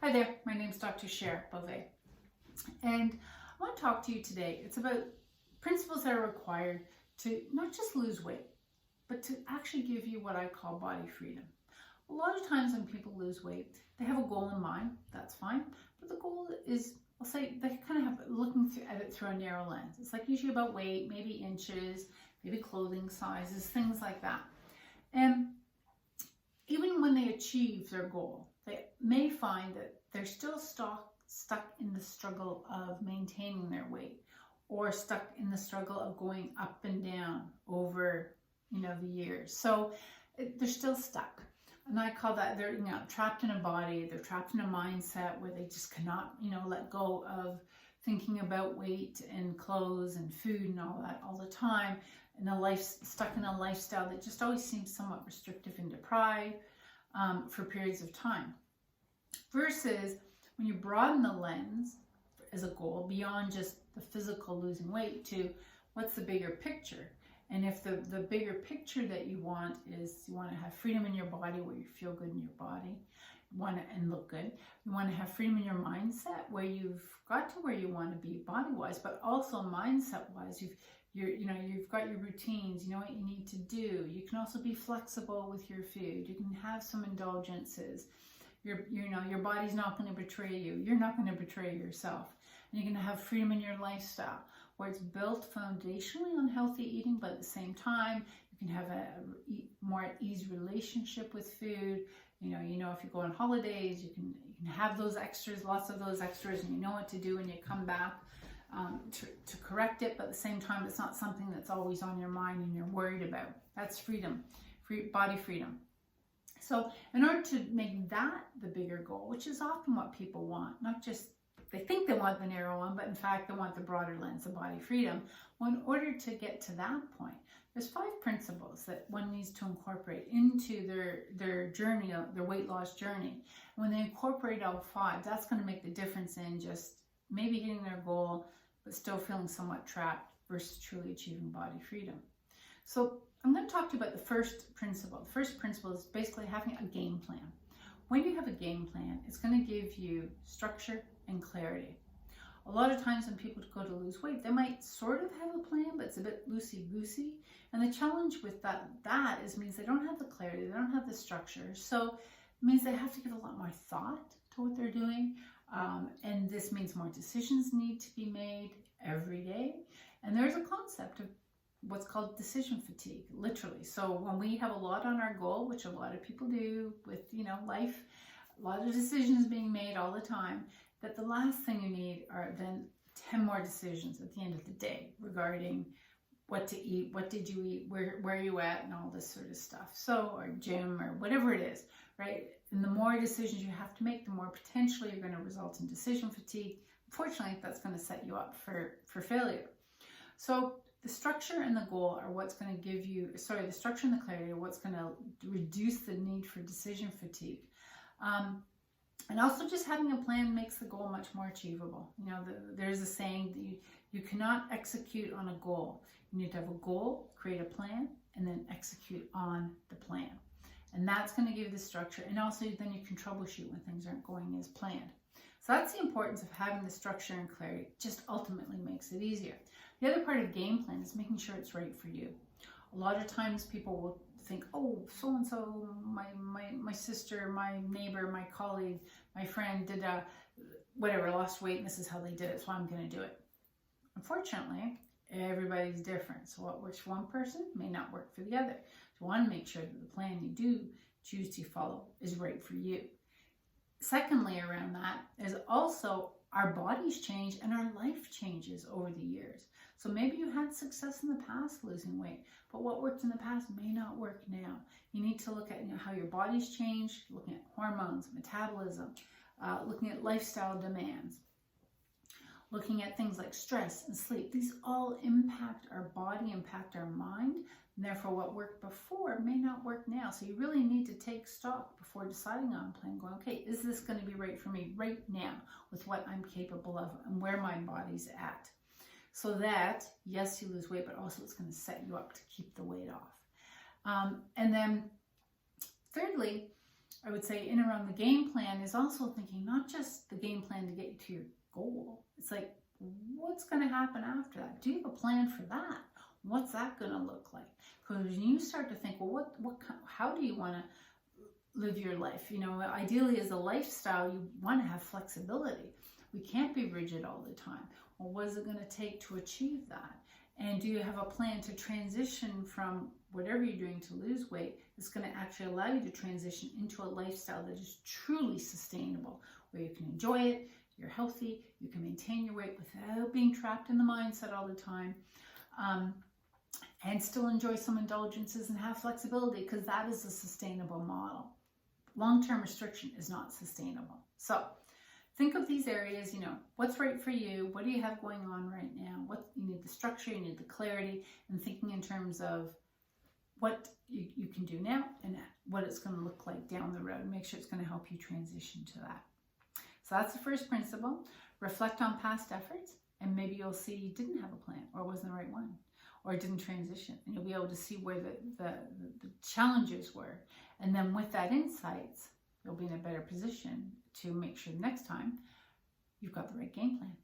Hi there, my name is Dr. Cher Beauvais, and I want to talk to you today. It's about principles that are required to not just lose weight, but to actually give you what I call body freedom. A lot of times when people lose weight, they have a goal in mind, that's fine, but the goal is, I'll say, they kind of have looking at it through a narrow lens. It's like usually about weight, maybe inches, maybe clothing sizes, things like that. And even when they achieve their goal, they may find that they're still stuck in the struggle of maintaining their weight, or stuck in the struggle of going up and down over, the years. So they're still stuck. And I call that they're trapped in a body, they're trapped in a mindset where they just cannot, let go of thinking about weight and clothes and food and all that all the time, and stuck in a lifestyle that just always seems somewhat restrictive and deprived for periods of time. Versus when you broaden the lens as a goal beyond just the physical losing weight to what's the bigger picture. And if the bigger picture that you want is you want to have freedom in your body where you feel good in your body, and look good. You want to have freedom in your mindset where you've got to where you want to be body-wise, but also mindset-wise. You've got your routines, you know what you need to do. You can also be flexible with your food. You can have some indulgences. Your body's not going to betray you. You're not going to betray yourself. And you're going to have freedom in your lifestyle where it's built foundationally on healthy eating, but at the same time, you can have a more at ease relationship with food. If you go on holidays, you can have those extras, lots of those extras, and you know what to do when you come back to correct it. But at the same time, it's not something that's always on your mind and you're worried about. That's freedom, body freedom. So in order to make that the bigger goal, which is often what people want, not just they think they want the narrow one, but in fact they want the broader lens of body freedom. Well, in order to get to that point, there's 5 principles that one needs to incorporate into their journey, their weight loss journey. And when they incorporate all 5, that's going to make the difference in just maybe hitting their goal, but still feeling somewhat trapped versus truly achieving body freedom. So I'm going to talk to you about the first principle. The first principle is basically having a game plan. When you have a game plan, it's going to give you structure and clarity. A lot of times when people go to lose weight, they might sort of have a plan, but it's a bit loosey goosey. And the challenge with that means they don't have the clarity, they don't have the structure. So it means they have to give a lot more thought to what they're doing. And this means more decisions need to be made every day. And there's a concept of what's called decision fatigue, literally. So when we have a lot on our goal, which a lot of people do with, life, a lot of decisions being made all the time, that the last thing you need are then 10 more decisions at the end of the day regarding what to eat, what did you eat, where are you at, and all this sort of stuff. So, or gym, or whatever it is, right? And the more decisions you have to make, the more potentially you're going to result in decision fatigue. Unfortunately, that's going to set you up for failure. So the structure and the goal are what's going to give you, the structure and the clarity are what's going to reduce the need for decision fatigue. And also just having a plan makes the goal much more achievable. There's a saying that you cannot execute on a goal. You need to have a goal, create a plan, and then execute on the plan. And that's going to give you the structure. And also then you can troubleshoot when things aren't going as planned. So that's the importance of having the structure and clarity. It just ultimately makes it easier. The other part of game plan is making sure it's right for you. A lot of times people will think, oh, so-and-so, my sister, my neighbor, my colleague, my friend did lost weight, and this is how they did it, so I'm going to do it. Unfortunately, everybody's different. So what works for one person may not work for the other. So you want to make sure that the plan you do choose to follow is right for you. Secondly, around that is also our bodies change and our life changes over the years. So maybe you had success in the past losing weight, but what worked in the past may not work now. You need to look at how your body's changed, looking at hormones, metabolism, looking at lifestyle demands, looking at things like stress and sleep. These all impact our body, impact our mind, and therefore what worked before may not work now. So you really need to take stock before deciding on a plan, going, okay, is this going to be right for me right now with what I'm capable of and where my body's at? So that, yes, you lose weight, but also it's going to set you up to keep the weight off. And then thirdly, I would say in around the game plan is also thinking not just the game plan to get you to your goal. It's like, what's going to happen after that? Do you have a plan for that? What's that going to look like? Because when you start to think, well, how do you want to live your life? You know, ideally as a lifestyle, you want to have flexibility. We can't be rigid all the time. Well, what is it going to take to achieve that? And do you have a plan to transition from whatever you're doing to lose weight that's going to actually allow you to transition into a lifestyle that is truly sustainable, where you can enjoy it, you're healthy, you can maintain your weight without being trapped in the mindset all the time, and still enjoy some indulgences and have flexibility, because that is a sustainable model. Long-term restriction is not sustainable. So think of these areas, you know, what's right for you? What do you have going on right now? What you need the structure, you need the clarity, and thinking in terms of what you can do now and what it's going to look like down the road. Make sure it's going to help you transition to that. So that's the first principle. Reflect on past efforts, and maybe you'll see you didn't have a plan, or it wasn't the right one, or it didn't transition, and you'll be able to see where the challenges were. And then with that insights, you'll be in a better position to make sure next time you've got the right game plan.